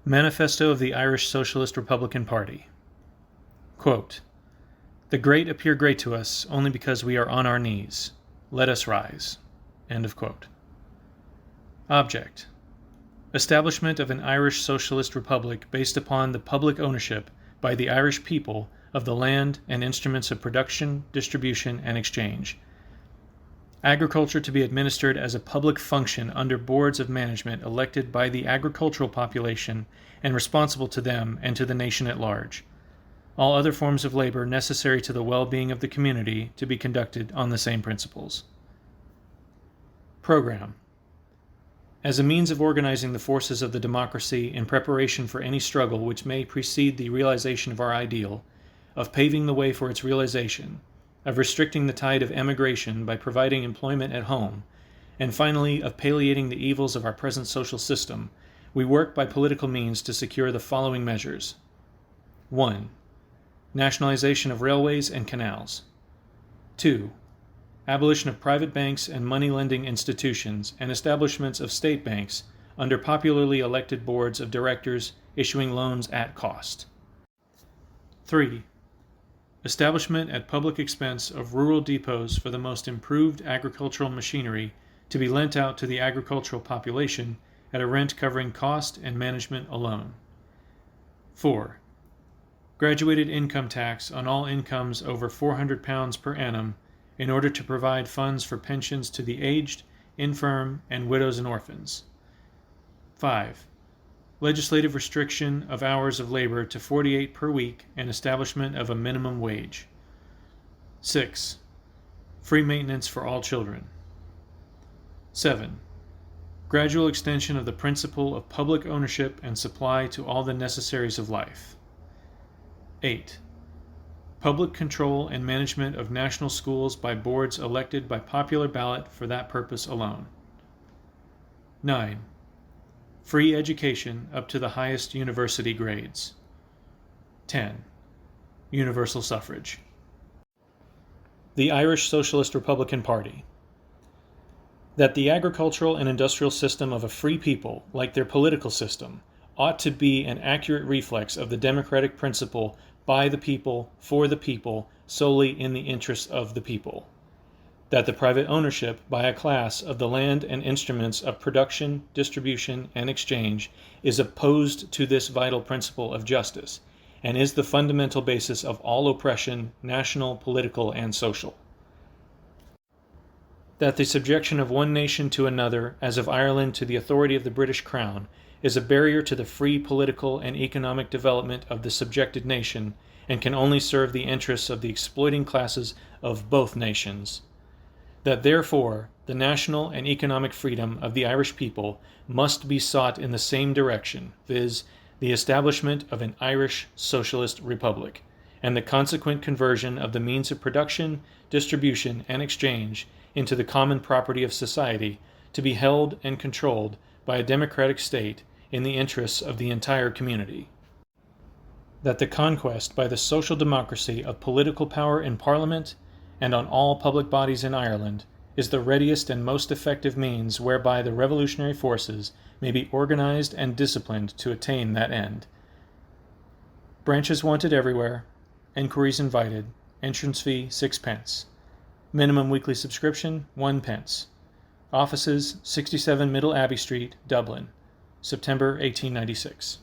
Manifesto of the Irish Socialist Republican Party. Quote, "The great appear great to us only because we are on our knees. Let us rise." End of quote. Object: establishment of an Irish Socialist Republic based upon the public ownership by the Irish people of the land and instruments of production, distribution, and exchange. Agriculture to be administered as a public function under boards of management elected by the agricultural population and responsible to them and to the nation at large. All other forms of labor necessary to the well-being of the community to be conducted on the same principles. Program: as a means of organizing the forces of the democracy in preparation for any struggle which may precede the realization of our ideal, of paving the way for its realization, of restricting the tide of emigration by providing employment at home, and finally of palliating the evils of our present social system, we work by political means to secure the following measures. 1. Nationalization of railways and canals. 2. Abolition of private banks and money-lending institutions and establishments of state banks under popularly elected boards of directors issuing loans at cost. 3. Establishment at public expense of rural depots for the most improved agricultural machinery to be lent out to the agricultural population at a rent covering cost and management alone. 4. Graduated income tax on all incomes over £400 per annum in order to provide funds for pensions to the aged, infirm, and widows and orphans. 5. Legislative restriction of hours of labor to 48 per week and establishment of a minimum wage. 6. Free maintenance for all children. 7. Gradual extension of the principle of public ownership and supply to all the necessaries of life. 8. Public control and management of national schools by boards elected by popular ballot for that purpose alone. 9. Free education up to the highest university grades. 10. Universal suffrage. The Irish Socialist Republican Party. That the agricultural and industrial system of a free people, like their political system, ought to be an accurate reflex of the democratic principle by the people, for the people, solely in the interests of the people. That the private ownership by a class of the land and instruments of production, distribution, and exchange is opposed to this vital principle of justice, and is the fundamental basis of all oppression, national, political, and social. That the subjection of one nation to another, as of Ireland to the authority of the British Crown, is a barrier to the free political and economic development of the subjected nation, and can only serve the interests of the exploiting classes of both nations. That therefore the national and economic freedom of the Irish people must be sought in the same direction, viz., the establishment of an Irish Socialist Republic, and the consequent conversion of the means of production, distribution, and exchange into the common property of society, to be held and controlled by a democratic state in the interests of the entire community. That the conquest by the social democracy of political power in Parliament and on all public bodies in Ireland is the readiest and most effective means whereby the revolutionary forces may be organized and disciplined to attain that end. Branches wanted everywhere. Enquiries invited. Entrance fee 6d. Minimum weekly subscription 1d. Offices 67 Middle Abbey Street, Dublin, September 1896.